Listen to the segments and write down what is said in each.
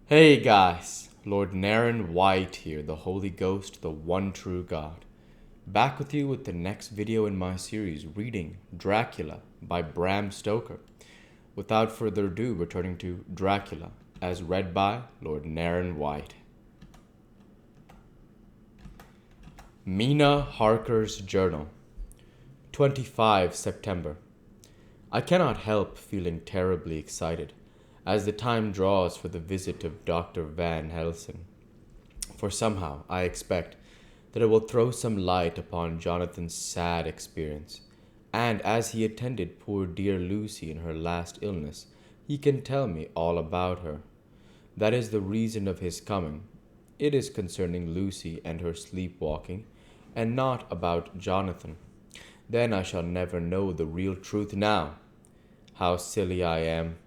Hey guys, Lord Naren White here, the Holy Ghost, the one true God. Back with you with the next video in my series, reading Dracula by Bram Stoker. Without further ado, returning to Dracula, as read by Lord Naren White. Mina Harker's Journal, 25 September. I cannot help feeling terribly excited as the time draws for the visit of Dr. Van Helsing, for somehow I expect that it will throw some light upon Jonathan's sad experience, and as he attended poor dear Lucy in her last illness, he can tell me all about her. That is the reason of his coming. It is concerning Lucy and her sleepwalking, and not about Jonathan. Then I shall never know the real truth now. How silly I am.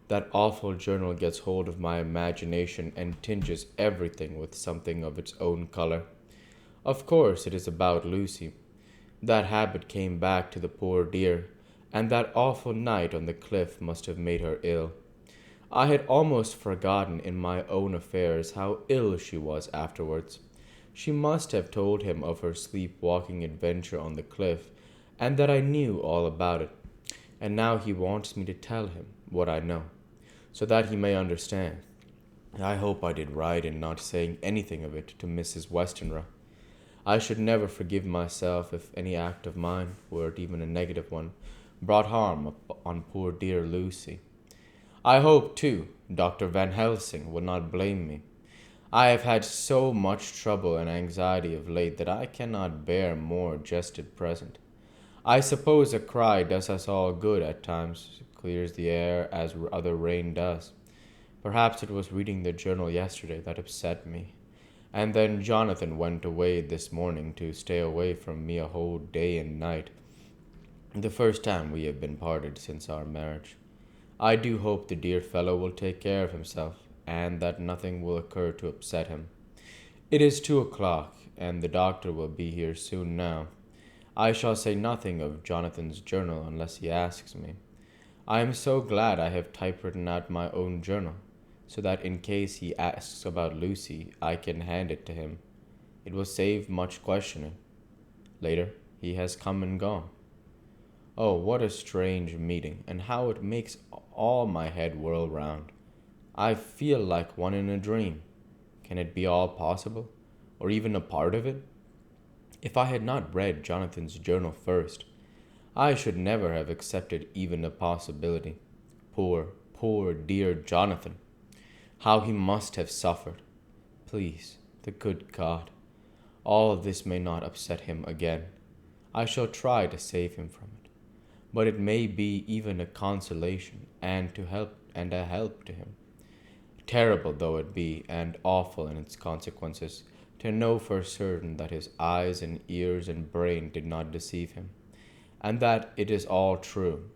That awful journal gets hold of my imagination and tinges everything with something of its own color. Of course, it is about Lucy. That habit came back to the poor dear, and that awful night on the cliff must have made her ill. I had almost forgotten in my own affairs how ill she was afterwards. She must have told him of her sleepwalking adventure on the cliff, and that I knew all about it. And now he wants me to tell him what I know, so that he may understand. I hope I did right in not saying anything of it to Mrs. Westenra. I should never forgive myself if any act of mine, were it even a negative one, brought harm on poor dear Lucy. I hope, too, Dr. Van Helsing will not blame me. I have had so much trouble and anxiety of late that I cannot bear more just at present. I suppose a cry does us all good at times, clears the air as other rain does. Perhaps it was reading the journal yesterday that upset me. And then Jonathan went away this morning to stay away from me a whole day and night. The first time we have been parted since our marriage. I do hope the dear fellow will take care of himself, and that nothing will occur to upset him. It is 2 o'clock, and the doctor will be here soon now. I shall say nothing of Jonathan's journal unless he asks me. I am so glad I have typewritten out my own journal, so that in case he asks about Lucy, I can hand it to him. It will save much questioning. Later, he has come and gone. Oh, what a strange meeting, and how it makes all my head whirl round. I feel like one in a dream. Can it be all possible, or even a part of it? If I had not read Jonathan's journal first, I should never have accepted even a possibility. Poor dear Jonathan! How he must have suffered. Please, the good God, all of this may not upset him again. I shall try to save him from it. But it may be even a consolation and a help to him. Terrible though it be, and awful in its consequences, to know for certain that his eyes and ears and brain did not deceive him, and that it is all true.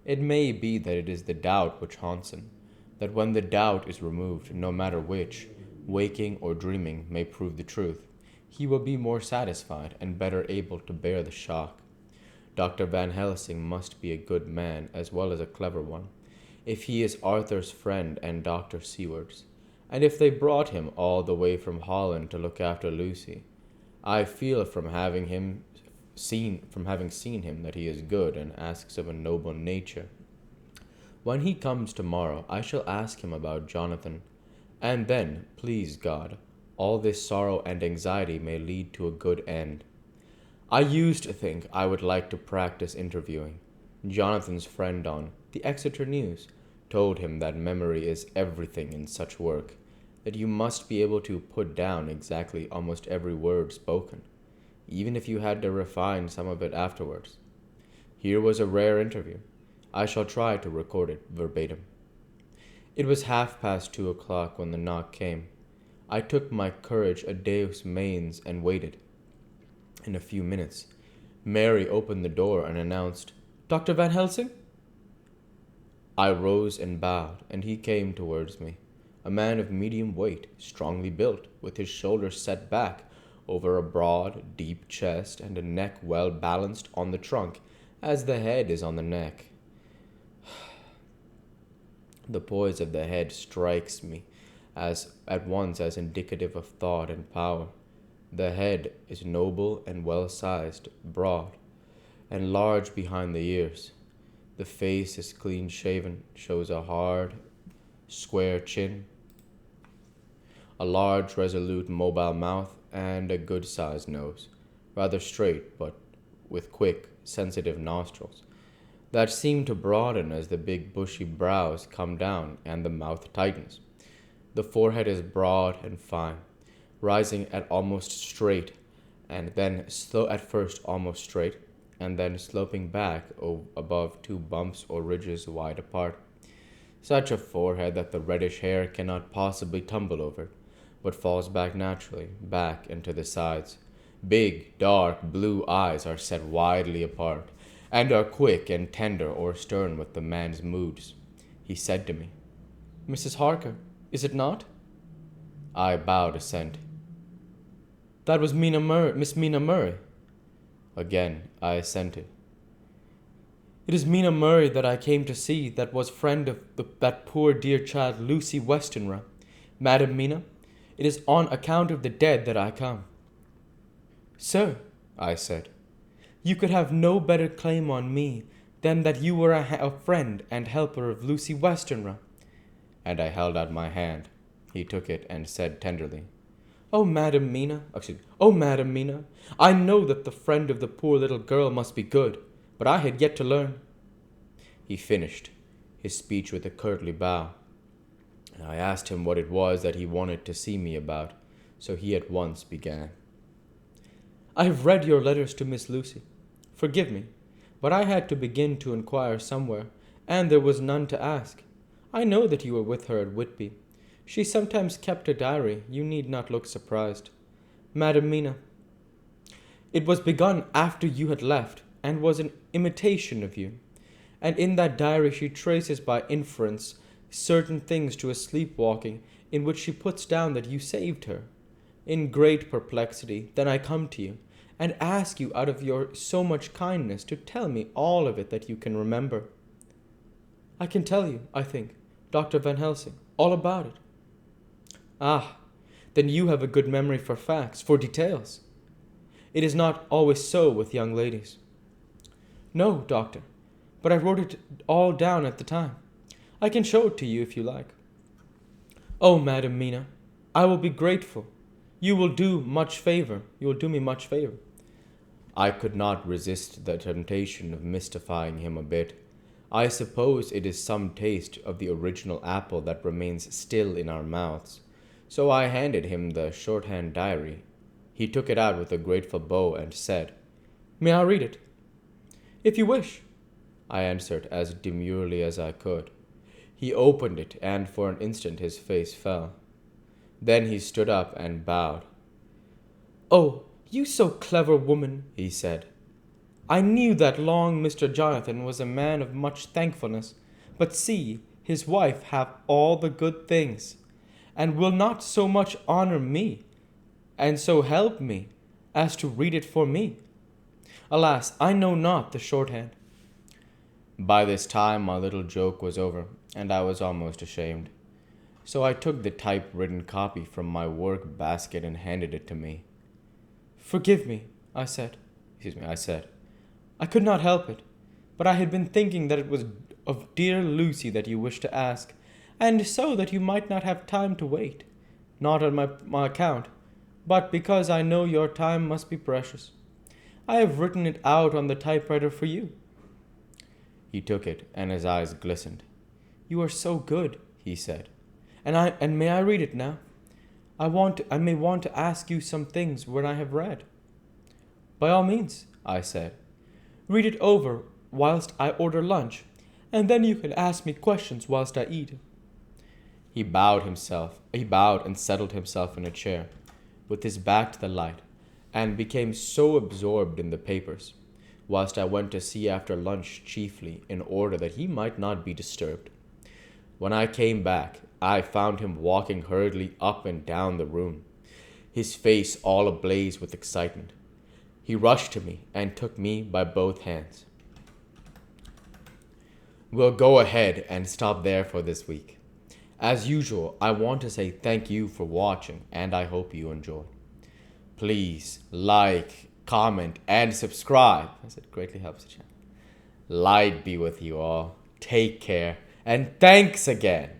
It may be that it is the doubt which haunts him, that when the doubt is removed, no matter which, waking or dreaming, may prove the truth, he will be more satisfied and better able to bear the shock. Dr. Van Helsing must be a good man as well as a clever one, if he is Arthur's friend and Dr. Seward's, and if they brought him all the way from Holland to look after Lucy. I feel from having seen him that he is good and asks of a noble nature. When he comes tomorrow, I shall ask him about Jonathan, and then, please God, all this sorrow and anxiety may lead to a good end. I used to think I would like to practice interviewing. Jonathan's friend on the Exeter News told him that memory is everything in such work, that you must be able to put down exactly almost every word spoken, even if you had to refine some of it afterwards. Here was a rare interview. I shall try to record it verbatim. It was 2:30 when the knock came. I took my courage a deus manes and waited. In a few minutes, Mary opened the door and announced, "Dr. Van Helsing?" I rose and bowed, and he came towards me, a man of medium weight, strongly built, with his shoulders set back over a broad, deep chest and a neck well balanced on the trunk as the head is on the neck. The poise of the head strikes me as at once as indicative of thought and power. The head is noble and well-sized, broad, and large behind the ears. The face is clean-shaven, shows a hard, square chin, a large, resolute, mobile mouth, and a good-sized nose, rather straight, but with quick, sensitive nostrils that seem to broaden as the big bushy brows come down and the mouth tightens. The forehead is broad and fine, rising at almost straight, and then at first almost straight, and then sloping back above two bumps or ridges wide apart. Such a forehead that the reddish hair cannot possibly tumble over it, but falls back naturally, back and to the sides. Big, dark, blue eyes are set widely apart, and are quick and tender or stern with the man's moods. He said to me, "Mrs. Harker, is it not?" I bowed assent. "That was Miss Mina Murray." Again I assented. "It is Mina Murray that I came to see, that was friend of that poor dear child Lucy Westenra. Madam Mina, it is on account of the dead that I come." "Sir," I said, "you could have no better claim on me than that you were a friend and helper of Lucy Westenra." And I held out my hand. He took it and said tenderly, Oh, Madam Mina, I know that the friend of the poor little girl must be good, but I had yet to learn." He finished his speech with a courtly bow. I asked him what it was that he wanted to see me about, so he at once began. "I have read your letters to Miss Lucy. Forgive me, but I had to begin to inquire somewhere, and there was none to ask. I know that you were with her at Whitby. She sometimes kept a diary. You need not look surprised. Madam Mina, it was begun after you had left, and was an imitation of you. And in that diary she traces by inference certain things to a sleepwalking, in which she puts down that you saved her. In great perplexity, then I come to you, and ask you out of your so much kindness to tell me all of it that you can remember. I can tell you, I think, Dr. Van Helsing, all about it." "Ah, then you have a good memory for facts, for details. It is not always so with young ladies." "No, doctor, but I wrote it all down at the time. I can show it to you if you like." "Oh, Madam Mina, I will be grateful. You will do me much favor. I could not resist the temptation of mystifying him a bit. I suppose it is some taste of the original apple that remains still in our mouths. So I handed him the shorthand diary. He took it out with a grateful bow and said, "May I read it?" "If you wish," I answered as demurely as I could. He opened it, and for an instant his face fell. Then he stood up and bowed. "Oh, you so clever woman," he said. "I knew that long Mr. Jonathan was a man of much thankfulness, but see, his wife have all the good things, and will not so much honor me, and so help me, as to read it for me. Alas, I know not the shorthand." By this time my little joke was over, and I was almost ashamed. So I took the typewritten copy from my work basket and handed it to me. "Forgive me," I said. "I could not help it, but I had been thinking that it was of dear Lucy that you wished to ask, and so that you might not have time to wait, not on my account, but because I know your time must be precious. I have written it out on the typewriter for you." He took it, and his eyes glistened. "You are so good," he said. And may I read it now? I may want to ask you some things when I have read." "By all means," I said. "Read it over whilst I order lunch, and then you can ask me questions whilst I eat." He bowed and settled himself in a chair, with his back to the light, and became so absorbed in the papers, whilst I went to see after lunch chiefly in order that he might not be disturbed. When I came back, I found him walking hurriedly up and down the room, his face all ablaze with excitement. He rushed to me and took me by both hands. "We'll go ahead and stop there for this week. As usual, I want to say thank you for watching, and I hope you enjoy. Please like, comment, and subscribe, as it greatly helps the channel. Light be with you all. Take care, and thanks again.